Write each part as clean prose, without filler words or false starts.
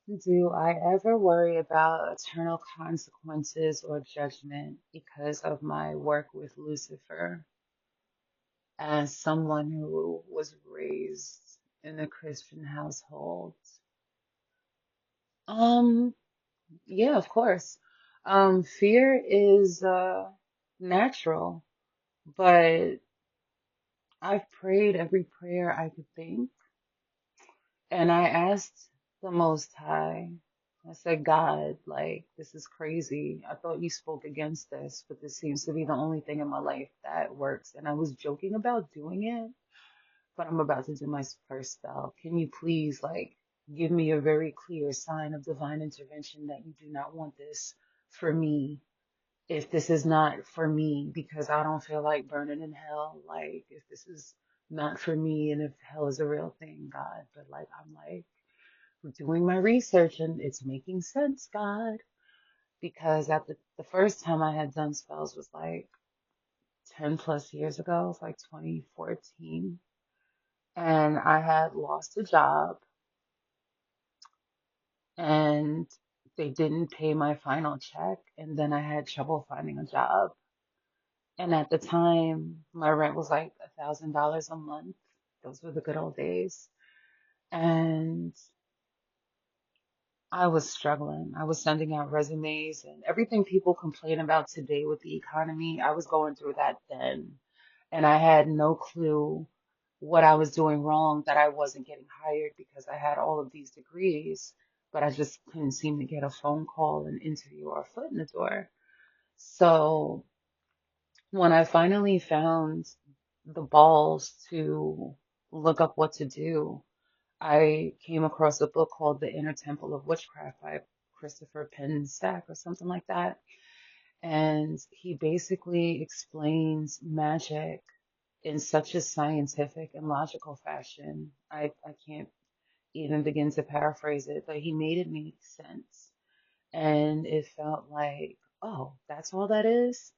Do I ever worry about eternal consequences or judgment because of my work with Lucifer as someone who was raised in a Christian household? Um, yeah, of course. Fear is natural, but I've prayed every prayer I could think, and I asked the Most High. I said, God, like, this is crazy. I thought you spoke against this, but this seems to be the only thing in my life that works. And I was joking about doing it, but I'm about to do my first spell. Can you please, like, give me a very clear sign of divine intervention that you do not want this for me? If this is not for me, because I don't feel like burning in hell, like, if this is not for me and if hell is a real thing, God. But, like, I'm like, doing my research and it's making sense, God. Because at the first time I had done spells was like 10 plus years ago, it was like 2014. And I had lost a job and they didn't pay my final check. And then I had trouble finding a job. And at the time, my rent was like $1,000 a month. Those were the good old days. And I was struggling. I was sending out resumes and everything people complain about today with the economy. I was going through that then. And I had no clue what I was doing wrong, that I wasn't getting hired because I had all of these degrees, but I just couldn't seem to get a phone call, an interview, or a foot in the door. So when I finally found the balls to look up what to do, I came across a book called The Inner Temple of Witchcraft by Christopher Penstack or something like that. And he basically explains magic in such a scientific and logical fashion. I can't even begin to paraphrase it, but he made it make sense. And it felt like, oh, that's all that is?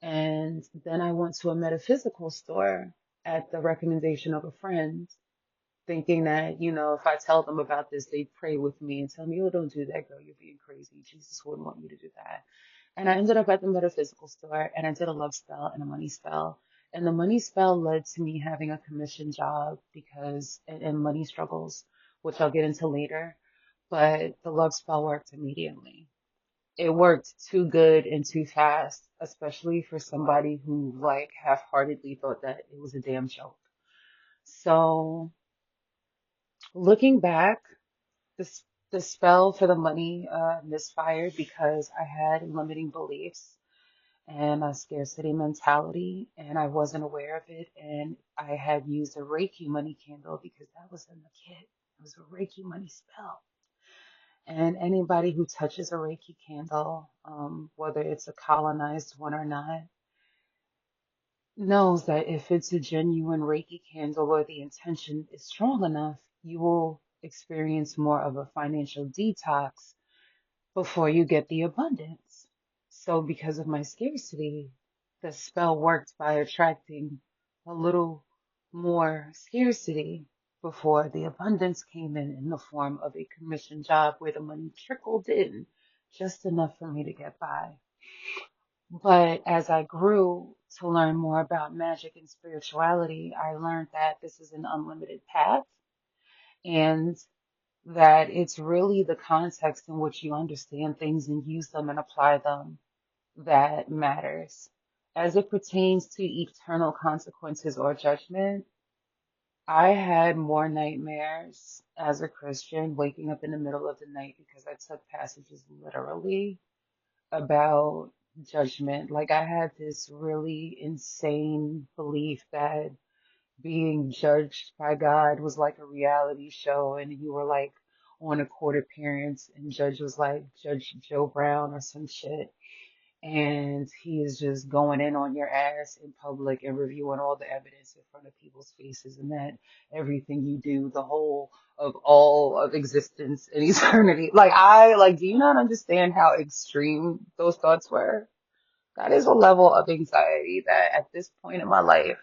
And then I went to a metaphysical store at the recommendation of a friend, thinking that, if I tell them about this, they'd pray with me and tell me, oh, don't do that, girl, you're being crazy. Jesus wouldn't want you to do that. And I ended up at the metaphysical store and I did a love spell and a money spell. And the money spell led to me having a commission job because, and money struggles, which I'll get into later. But the love spell worked immediately. It worked too good and too fast, especially for somebody who like half-heartedly thought that it was a damn joke. So looking back, this the spell for the money misfired because I had limiting beliefs and a scarcity mentality, and I wasn't aware of it. And I had used a Reiki money candle because that was in the kit. It was a Reiki money spell. And anybody who touches a Reiki candle, whether it's a colonized one or not, knows that if it's a genuine Reiki candle or the intention is strong enough, you will experience more of a financial detox before you get the abundance. So, because of my scarcity, the spell worked by attracting a little more scarcity before the abundance came in the form of a commission job where the money trickled in just enough for me to get by. But as I grew to learn more about magic and spirituality, I learned that this is an unlimited path and that it's really the context in which you understand things and use them and apply them that matters. As it pertains to eternal consequences or judgment, I had more nightmares as a Christian waking up in the middle of the night because I took passages literally about judgment. Like I had this really insane belief that being judged by God was like a reality show and you were like on a court appearance and judge was like Judge Joe Brown or some shit. And he is just going in on your ass in public and reviewing all the evidence in front of people's faces, and that everything you do, the whole of all of existence and eternity. Do you not understand how extreme those thoughts were? That is a level of anxiety that at this point in my life,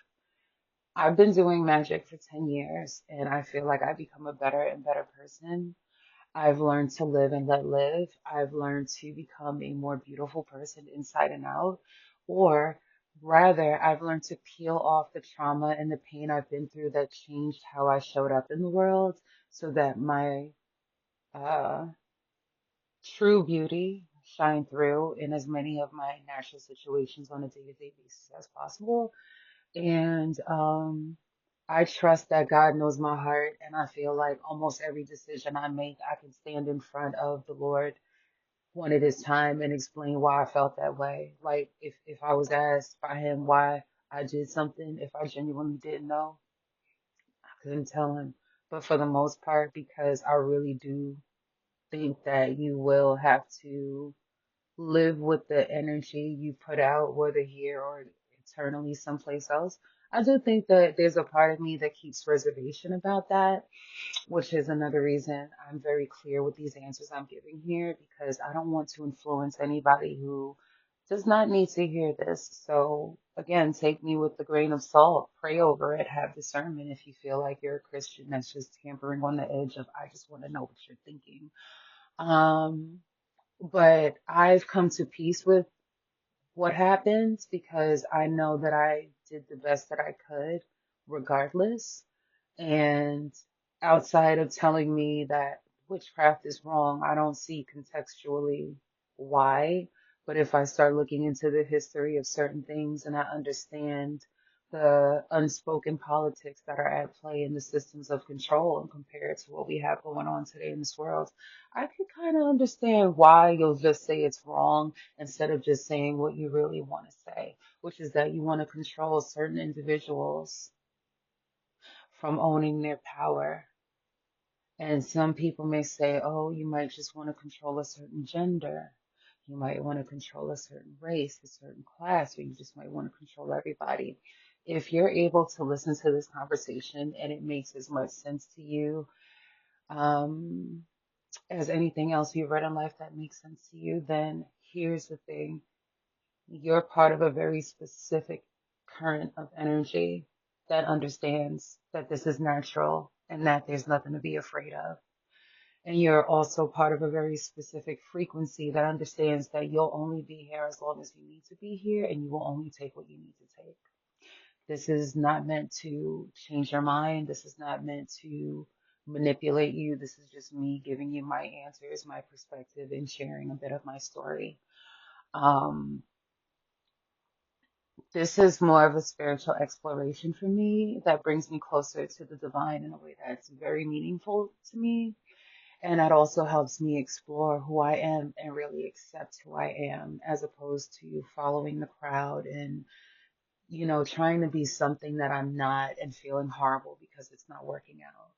I've been doing magic for 10 years and I feel like I've become a better and better person. I've learned to live and let live. I've learned to become a more beautiful person inside and out. Or rather, I've learned to peel off the trauma and the pain I've been through that changed how I showed up in the world so that my uh, true beauty shine through in as many of my natural situations on a day-to-day basis as possible. And I trust that God knows my heart, and I feel like almost every decision I make, I can stand in front of the Lord when it is time and explain why I felt that way. Like if I was asked by Him why I did something, if I genuinely didn't know, I couldn't tell Him. But for the most part, because I really do think that you will have to live with the energy you put out, whether here or eternally someplace else. I do think that there's a part of me that keeps reservation about that, which is another reason I'm very clear with these answers I'm giving here because I don't want to influence anybody who does not need to hear this. So again, take me with a grain of salt, pray over it, have discernment if you feel like you're a Christian that's just tampering on the edge of I just want to know what you're thinking. Um, but I've come to peace with what happens because I know that I did the best that I could regardless. And outside of telling me that witchcraft is wrong, I don't see contextually why. But if I start looking into the history of certain things and I understand the unspoken politics that are at play in the systems of control and compare it to what we have going on today in this world, I can kind of understand why you'll just say it's wrong instead of just saying what you really want to say, which is that you want to control certain individuals from owning their power. And some people may say, oh, you might just want to control a certain gender. You might want to control a certain race, a certain class, or you just might want to control everybody. If you're able to listen to this conversation and it makes as much sense to you um, as anything else you've read in life that makes sense to you, then here's the thing. You're part of a very specific current of energy that understands that this is natural and that there's nothing to be afraid of. And you're also part of a very specific frequency that understands that you'll only be here as long as you need to be here and you will only take what you need to take. This is not meant to change your mind. This is not meant to manipulate you. This is just me giving you my answers, my perspective, and sharing a bit of my story. Um, This is more of a spiritual exploration for me that brings me closer to the divine in a way that's very meaningful to me. And that also helps me explore who I am and really accept who I am as opposed to following the crowd and, trying to be something that I'm not and feeling horrible because it's not working out.